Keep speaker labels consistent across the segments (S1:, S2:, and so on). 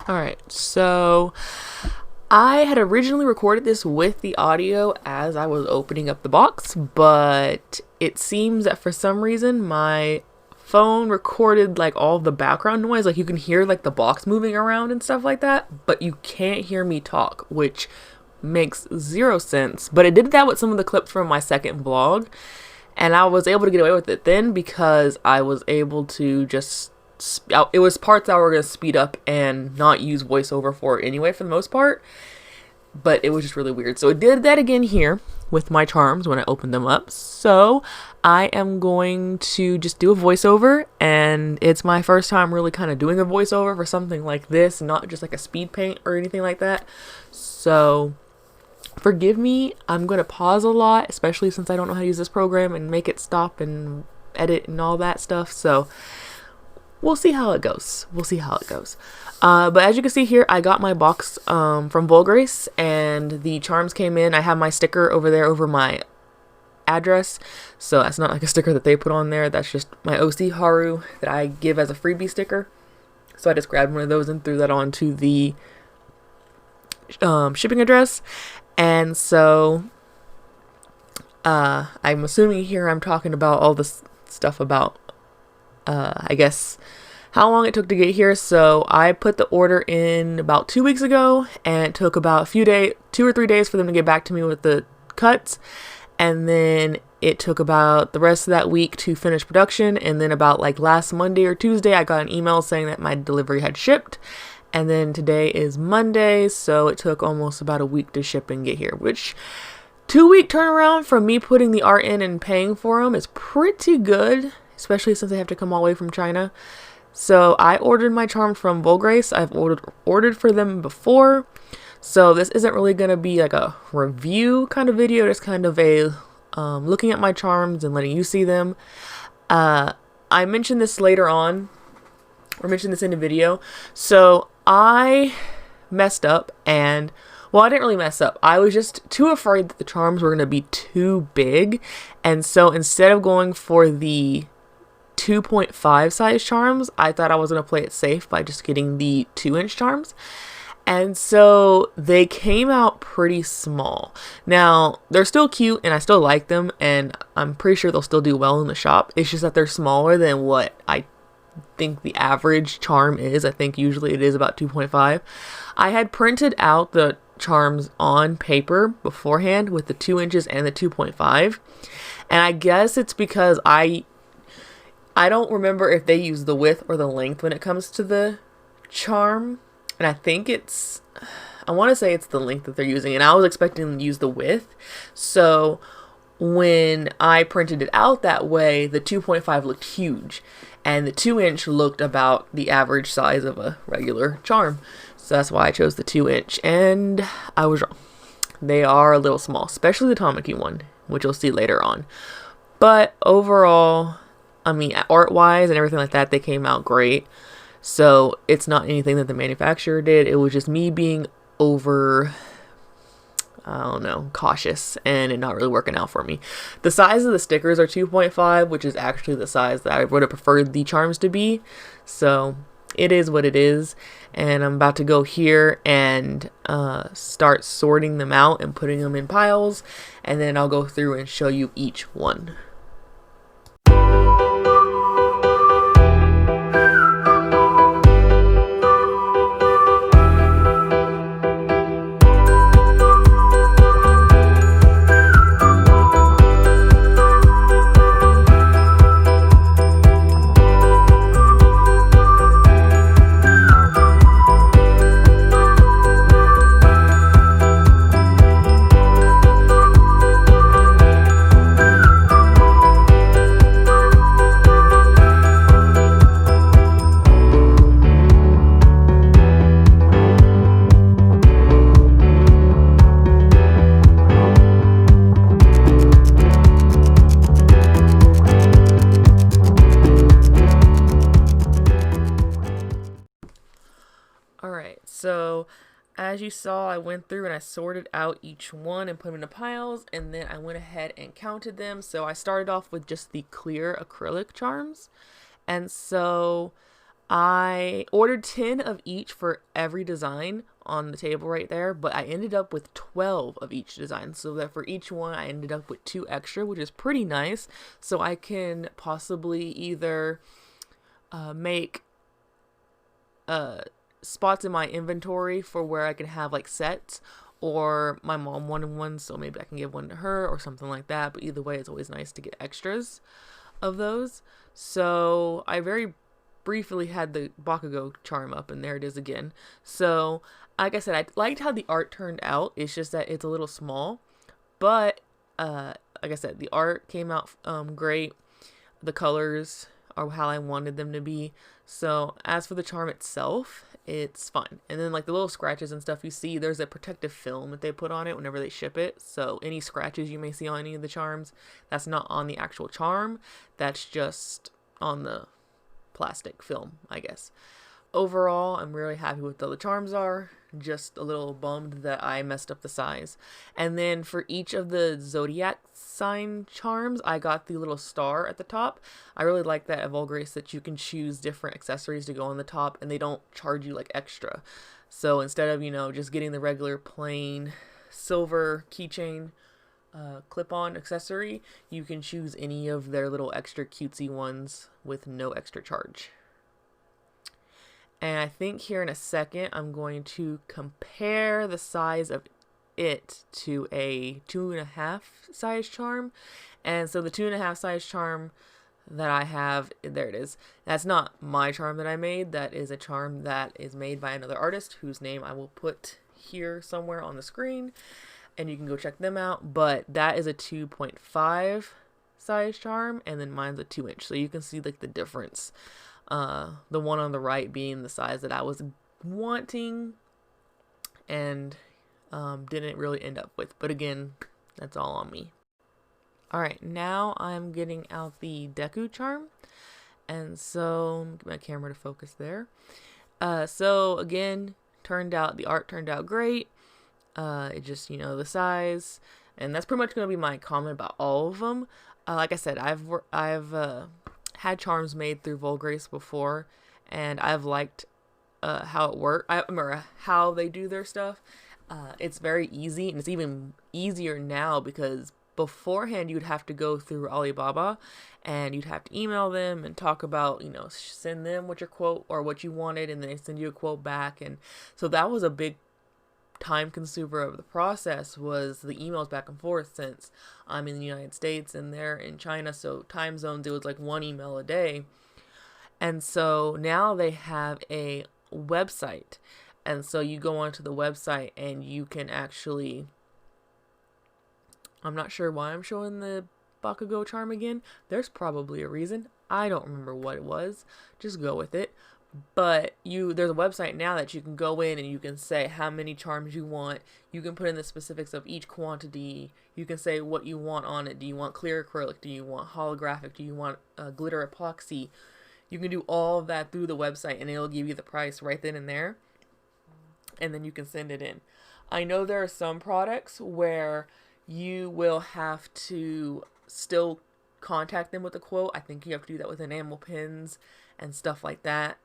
S1: Alright, so I had originally recorded this with the audio as I was opening up the box, but it seems that for some reason my phone recorded like all the background noise. Like you can hear like the box moving around and stuff like that, but you can't hear me talk, which makes zero sense. But it did that with some of the clips from my second vlog, and I was able to get away with it then because I was able to just it was parts that were going to speed up and not use voiceover for anyway for the most part, but it was just really weird. So it did that again here with my charms when I opened them up. So I am going to just do a voiceover, and it's my first time really kind of doing a voiceover for something like this, not just like a speed paint or anything like that. So forgive me, I'm going to pause a lot, especially since I don't know how to use this program and make it stop and edit and all that stuff. So we'll see how it goes. But as you can see here, I got my box from Vograce, and the charms came in. I have my sticker over there over my address, so that's not like a sticker that they put on there. That's just my OC Haru that I give as a freebie sticker. So I just grabbed one of those and threw that onto the shipping address. And so I'm assuming here I'm talking about all this stuff about I guess how long it took to get here. So I put the order in about 2 weeks ago, and it took about 2 or 3 days for them to get back to me with the cuts, and then it took about the rest of that week to finish production. And then about like last Monday or Tuesday, I got an email saying that my delivery had shipped, and then today is Monday, so it took almost about a week to ship and get here, which 2-week turnaround from me putting the art in and paying for them is pretty good, especially since they have to come all the way from China. So I ordered my charms from Vograce. I've ordered for them before, so this isn't really going to be like a review kind of video, just kind of a looking at my charms and letting you see them. I mentioned this later on, or mentioned this in the video. So I messed up, and well, I didn't really mess up. I was just too afraid that the charms were going to be too big, and so instead of going for the 2.5 size charms, I thought I was going to play it safe by just getting the 2-inch charms. And so they came out pretty small. Now, they're still cute and I still like them, and I'm pretty sure they'll still do well in the shop. It's just that they're smaller than what I think the average charm is. I think usually it is about 2.5. I had printed out the charms on paper beforehand with the 2 inches and the 2.5. And I guess it's because I don't remember if they use the width or the length when it comes to the charm. And I think I want to say it's the length that they're using. And I was expecting them to use the width. So when I printed it out that way, the 2.5 looked huge. And the 2-inch looked about the average size of a regular charm. So that's why I chose the 2-inch. And I was wrong. They are a little small, especially the Tamaki one, which you'll see later on. But overall, I mean, art-wise and everything like that, they came out great. So it's not anything that the manufacturer did. It was just me being over, I don't know, cautious, and it not really working out for me. The size of the stickers are 2.5, which is actually the size that I would have preferred the charms to be. So it is what it is. And I'm about to go here and start sorting them out and putting them in piles. And then I'll go through and show you each one. So as you saw, I went through and I sorted out each one and put them into piles, and then I went ahead and counted them. So I started off with just the clear acrylic charms, and so I ordered 10 of each for every design on the table right there, but I ended up with 12 of each design, so that for each one I ended up with 2 extra, which is pretty nice. So I can possibly either make spots in my inventory for where I can have like sets, or my mom wanted one, so maybe I can give one to her or something like that. But either way, it's always nice to get extras of those. So I very briefly had the Bakugo charm up, and there it is again. So like I said, I liked how the art turned out. It's just that it's a little small, but like I said, the art came out great. The colors are how I wanted them to be. So as for the charm itself, it's fine. And then like the little scratches and stuff you see, there's a protective film that they put on it whenever they ship it. So any scratches you may see on any of the charms, that's not on the actual charm. That's just on the plastic film, I guess. Overall, I'm really happy with how the charms are. Just a little bummed that I messed up the size. And then for each of the zodiac sign charms, I got the little star at the top. I really like that at Vograce that you can choose different accessories to go on the top, and they don't charge you like extra. So instead of, just getting the regular plain silver keychain clip-on accessory, you can choose any of their little extra cutesy ones with no extra charge. And I think here in a second, I'm going to compare the size of it to a 2.5 size charm. And so the 2.5 size charm that I have, there it is. That's not my charm that I made. That is a charm that is made by another artist whose name I will put here somewhere on the screen, and you can go check them out. But that is a 2.5 size charm, and then mine's a 2-inch. So you can see like the difference. The one on the right being the size that I was wanting and didn't really end up with. But again, that's all on me. Alright, now I'm getting out the Deku charm. And so, get my camera to focus there. So again, the art turned out great. It just, the size. And that's pretty much going to be my comment about all of them. Like I said, I've had charms made through Vograce before, and I've liked how it works. I remember how they do their stuff. It's very easy, and it's even easier now because beforehand you'd have to go through Alibaba, and you'd have to email them and talk about, send them what your quote or what you wanted, and then they send you a quote back. And so that was a big time consumer of the process, was the emails back and forth, since I'm in the United States and they're in China, so time zones, it was like 1 email a day. And so now they have a website, and so you go onto the website and you can actually, I'm not sure why I'm showing the Bakugo charm again. There's probably a reason. I don't remember what it was. Just go with it. But there's a website now that you can go in and you can say how many charms you want. You can put in the specifics of each quantity. You can say what you want on it. Do you want clear acrylic? Do you want holographic? Do you want glitter epoxy? You can do all of that through the website, and it'll give you the price right then and there. And then you can send it in. I know there are some products where you will have to still contact them with a quote. I think you have to do that with enamel pins and stuff like that.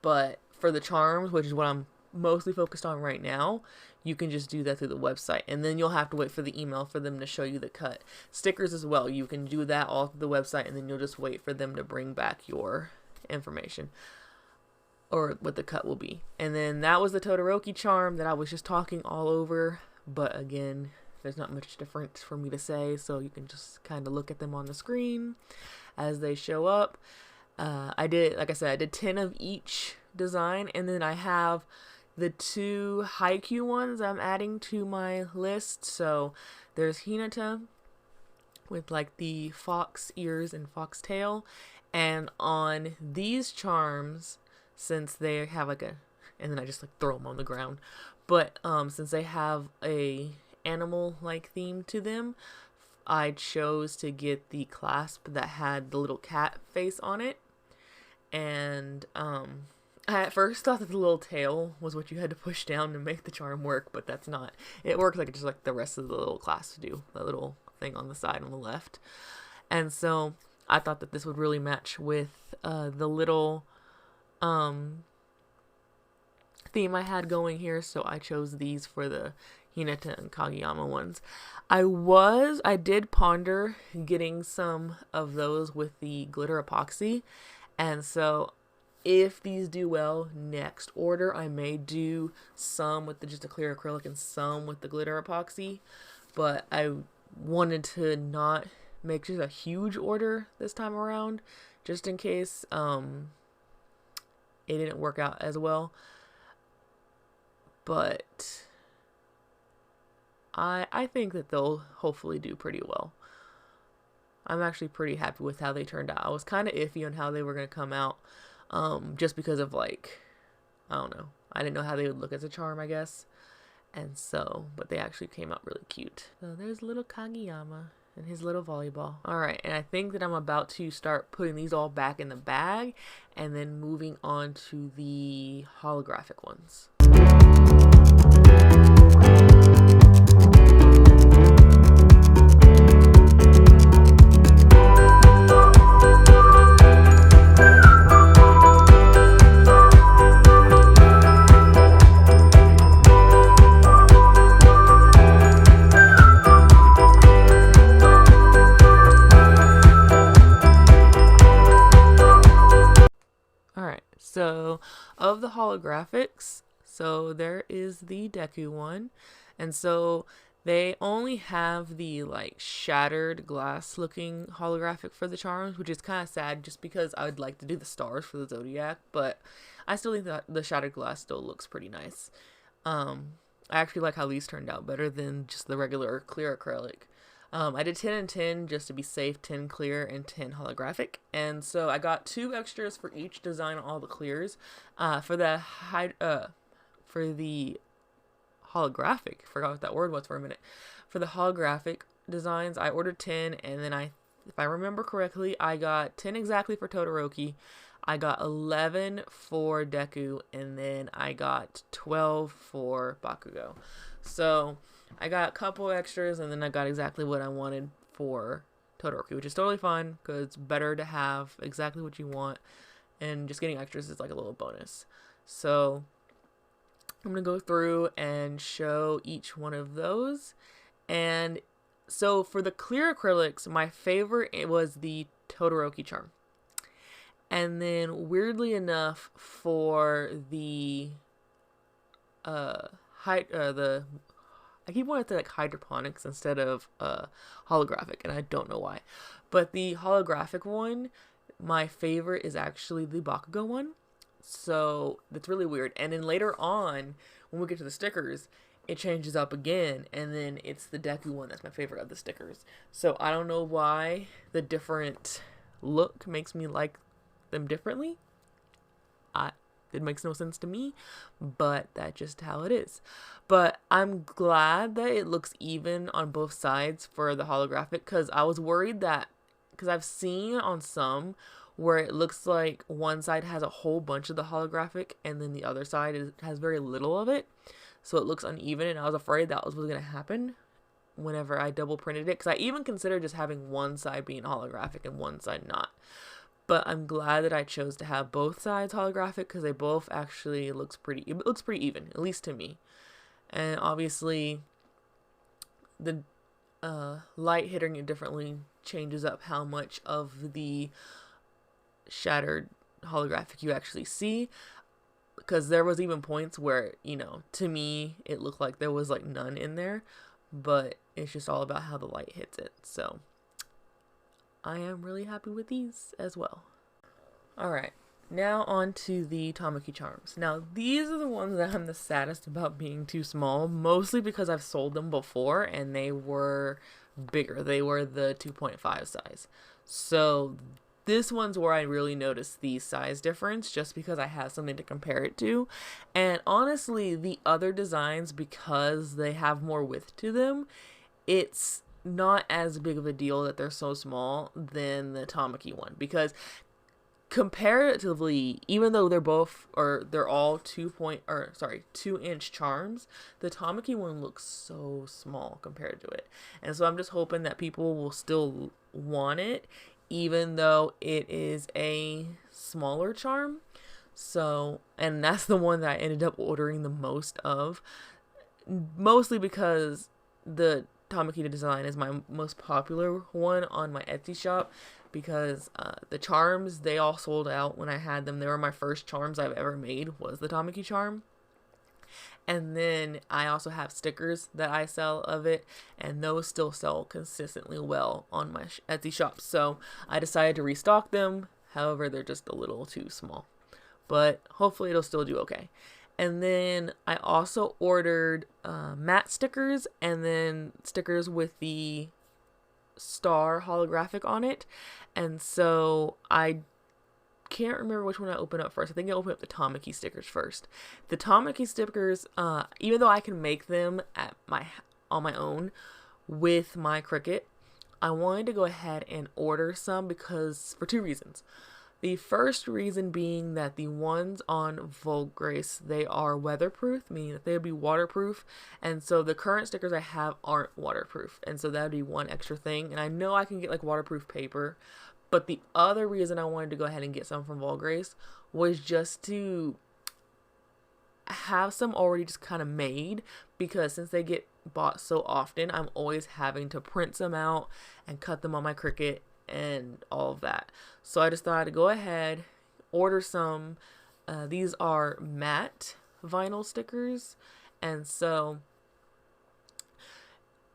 S1: But for the charms, which is what I'm mostly focused on right now, you can just do that through the website. And then you'll have to wait for the email for them to show you the cut. Stickers as well. You can do that all through the website, and then you'll just wait for them to bring back your information or what the cut will be. And then that was the Todoroki charm that I was just talking all over. But again, there's not much difference for me to say, so you can just kind of look at them on the screen as they show up. Like I said, I did 10 of each design, and then I have the 2 Haikyuu ones I'm adding to my list. So there's Hinata with like the fox ears and fox tail, and on these charms, since they have like and then I just like throw them on the ground, but since they have a animal like theme to them, I chose to get the clasp that had the little cat face on it. And I at first thought that the little tail was what you had to push down to make the charm work, but that's not. It works like just like the rest of the little clasps do, that little thing on the side on the left. And so I thought that this would really match with the little theme I had going here, so I chose these for the Hinata and Kageyama ones. I did ponder getting some of those with the glitter epoxy, and so if these do well next order, I may do some with just a clear acrylic and some with the glitter epoxy, but I wanted to not make just a huge order this time around, just in case it didn't work out as well. But I think that they'll hopefully do pretty well. I'm actually pretty happy with how they turned out. I was kind of iffy on how they were going to come out, just because of, like, I don't know. I didn't know how they would look as a charm, I guess. And so, but they actually came out really cute. So there's little Kageyama and his little volleyball. Alright, and I think that I'm about to start putting these all back in the bag and then moving on to the holographic ones. So, of the holographics, so there is the Deku one, and so they only have the, like, shattered glass looking holographic for the charms, which is kind of sad just because I would like to do the stars for the Zodiac, but I still think that the shattered glass still looks pretty nice. I actually like how these turned out better than just the regular clear acrylic. I did 10 and 10 just to be safe, 10 clear and 10 holographic. And so I got 2 extras for each design on all the clears. For the holographic, forgot what that word was for a minute. For the holographic designs, I ordered 10, and then if I remember correctly, I got 10 exactly for Todoroki. I got 11 for Deku, and then I got 12 for Bakugo. So I got a couple extras, and then I got exactly what I wanted for Todoroki, which is totally fine because it's better to have exactly what you want, and just getting extras is like a little bonus. So I'm going to go through and show each one of those. And so for the clear acrylics, my favorite was the Todoroki charm. And then weirdly enough, for the I keep wanting to say like hydroponics instead of holographic, and I don't know why. But the holographic one, my favorite is actually the Bakugo one. So that's really weird. And then later on, when we get to the stickers, it changes up again, and then it's the Deku one that's my favorite of the stickers. So I don't know why the different look makes me like them differently. It makes no sense to me, but that's just how it is. But I'm glad that it looks even on both sides for the holographic, because I was worried that, because I've seen on some where it looks like one side has a whole bunch of the holographic and then the other side has very little of it, so it looks uneven, and I was afraid that was going to happen whenever I double printed it, because I even considered just having one side being holographic and one side not. But I'm glad that I chose to have both sides holographic, because they both actually it looks pretty even, at least to me. And obviously the light hitting it differently changes up how much of the shattered holographic you actually see, because there was even points where, you know, to me it looked like there was like none in there, but it's just all about how the light hits it. So I am really happy with these as well. Alright, now on to the Tamaki charms. Now these are the ones that I'm the saddest about being too small, mostly because I've sold them before and they were bigger. They were the 2.5 size. So this one's where I really noticed the size difference, just because I have something to compare it to. And honestly, the other designs, because they have more width to them, it's not as big of a deal that they're so small than the Tamaki one, because comparatively, even though they're all 2-inch charms, the Tamaki one looks so small compared to it. And so I'm just hoping that people will still want it, even though it is a smaller charm. So, and that's the one that I ended up ordering the most of, mostly because the Tamaki design is my most popular one on my Etsy shop, because the charms, they all sold out when I had them. They were my first charms I've ever made, was the Tamaki charm. And then I also have stickers that I sell of it, and those still sell consistently well on my Etsy shop. So I decided to restock them. However, they're just a little too small, but hopefully it'll still do okay. And then I also ordered matte stickers, and then stickers with the star holographic on it. And so I can't remember which one I opened up first. I think I opened up the Tamaki stickers first. The Tamaki stickers, even though I can make them on my own with my Cricut, I wanted to go ahead and order some because for two reasons. The first reason being that the ones on Vograce, they are weatherproof, meaning that they would be waterproof. And so the current stickers I have aren't waterproof. And so that would be one extra thing. And I know I can get like waterproof paper. But the other reason I wanted to go ahead and get some from Vograce was just to have some already just kind of made, because since they get bought so often, I'm always having to print some out and cut them on my Cricut and all of that. So I just thought I'd go ahead, order some. These are matte vinyl stickers, and so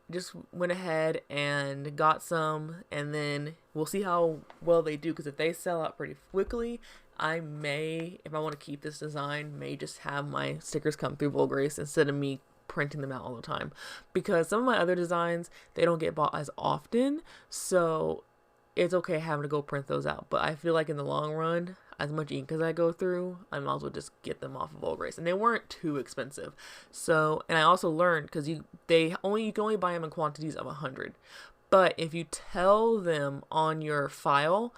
S1: just went ahead and got some, and then we'll see how well they do, because if they sell out pretty quickly, I may, if I want to keep this design, may just have my stickers come through Vograce instead of me printing them out all the time, because some of my other designs, they don't get bought as often, so it's okay having to go print those out. But I feel like in the long run, as much ink as I go through, I might as well just get them off of Vograce. And they weren't too expensive. So, and I also learned, because you can only buy them in quantities of 100. But if you tell them on your file,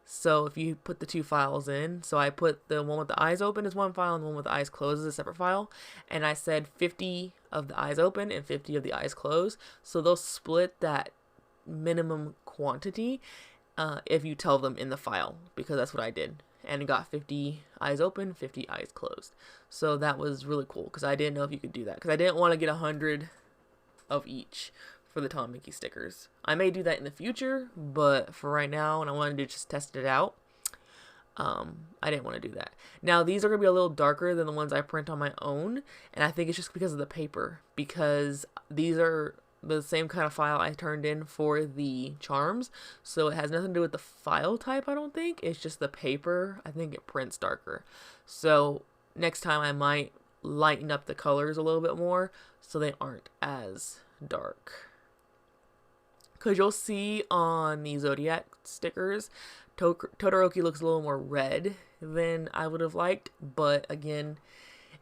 S1: so if you put the two files in, so I put the one with the eyes open as one file and the one with the eyes closed as a separate file, and I said 50 of the eyes open and 50 of the eyes closed, so they'll split that minimum quantity if you tell them in the file, because that's what I did, and it got 50 eyes open, 50 eyes closed. So that was really cool, because I didn't know if you could do that, because I didn't want to get 100 of each for the Tamaki stickers. I may do that in the future, but for right now, and I wanted to just test it out, I didn't want to do that. Now these are going to be a little darker than the ones I print on my own, and I think it's just because of the paper, because these are the same kind of file I turned in for the charms, so it has nothing to do with the file type, I don't think. It's just the paper. I think it prints darker. So next time I might lighten up the colors a little bit more so they aren't as dark. Because you'll see on the Zodiac stickers, Todoroki looks a little more red than I would have liked, but again,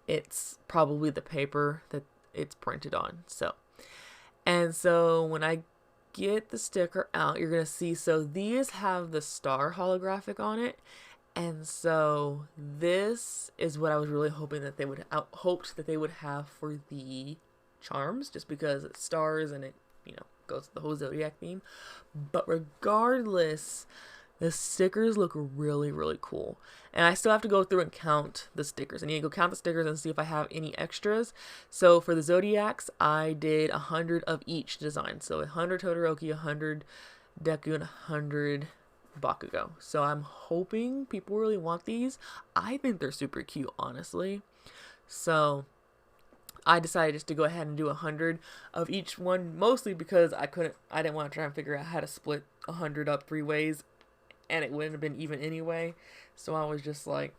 S1: it's probably the paper that it's printed on. And so when I get the sticker out, you're going to see, so these have the star holographic on it. And so this is what I was really hoping that they would have for the charms, just because it's stars and it, goes to the whole Zodiac theme. But regardless, the stickers look really, really cool. And I still have to go through and count the stickers. I need to go count the stickers and see if I have any extras. So for the Zodiacs, I did 100 of each design. So 100 Todoroki, 100 Deku, and 100 Bakugo. So I'm hoping people really want these. I think they're super cute, honestly. So I decided just to go ahead and do 100 of each one, mostly because I didn't want to try and figure out how to split 100 up 3 ways. And it wouldn't have been even anyway. So I was just like,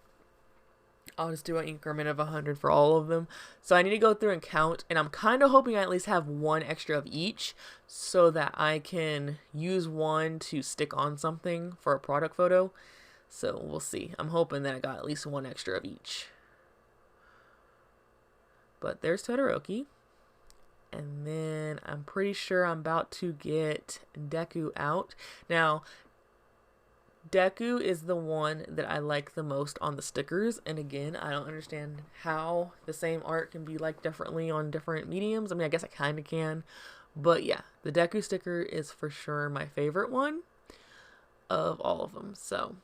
S1: I'll just do an increment of 100 for all of them. So I need to go through and count. And I'm kind of hoping I at least have one extra of each, so that I can use one to stick on something for a product photo. So we'll see. I'm hoping that I got at least one extra of each. But there's Todoroki. And then I'm pretty sure I'm about to get Deku out. Now, Deku is the one that I like the most on the stickers, and again, I don't understand how the same art can be liked differently on different mediums. I mean, I guess I kind of can, but yeah, the Deku sticker is for sure my favorite one of all of them. So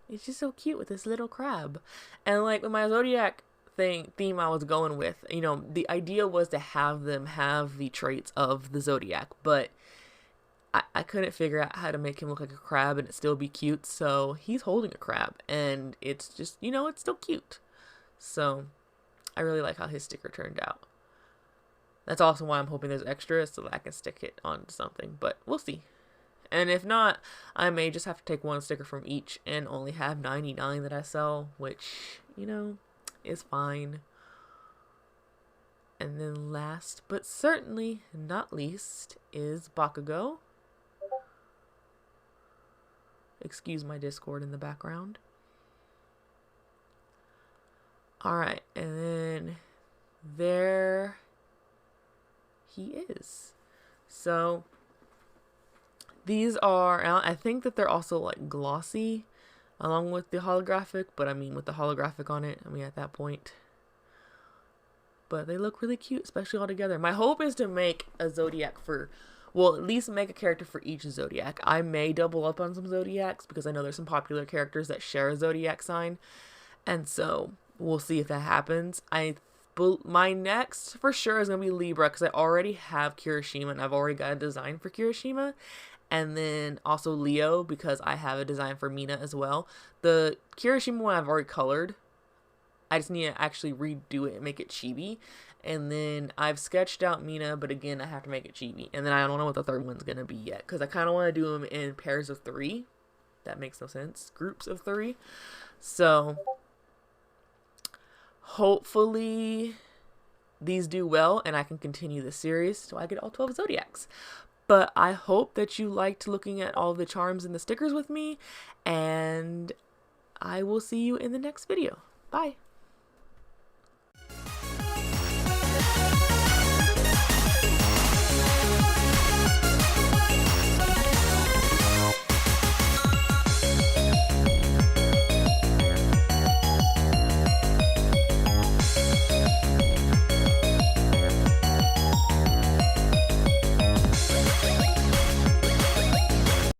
S1: It's just so cute with this little crab. And like with my zodiac theme I was going with, you know, the idea was to have them have the traits of the zodiac, but I couldn't figure out how to make him look like a crab and it still be cute. So he's holding a crab and it's just, you know, it's still cute. So I really like how his sticker turned out. That's also why I'm hoping there's extras so that I can stick it on something, but we'll see. And if not, I may just have to take one sticker from each and only have 99 that I sell, which, you know, is fine. And then last but certainly not least is Bakugo. Excuse my Discord in the background. Alright, and then there he is. So these are, I think that they're also like glossy along with the holographic, but I mean with the holographic on it, I mean at that point. But they look really cute, especially all together. My hope is to make a zodiac for, well, at least make a character for each zodiac. I may double up on some zodiacs because I know there's some popular characters that share a zodiac sign. And so we'll see if that happens. My next for sure is going to be Libra because I already have Kirishima and I've already got a design for Kirishima. And then also Leo because I have a design for Mina as well. The Kirishima one I've already colored. I just need to actually redo it and make it chibi. And then I've sketched out Mina, but again, I have to make it chibi. And then I don't know what the third one's going to be yet because I kind of want to do them in pairs of 3. That makes no sense. Groups of 3. So hopefully these do well and I can continue the series so I get all 12 zodiacs. But I hope that you liked looking at all the charms and the stickers with me, and I will see you in the next video. Bye.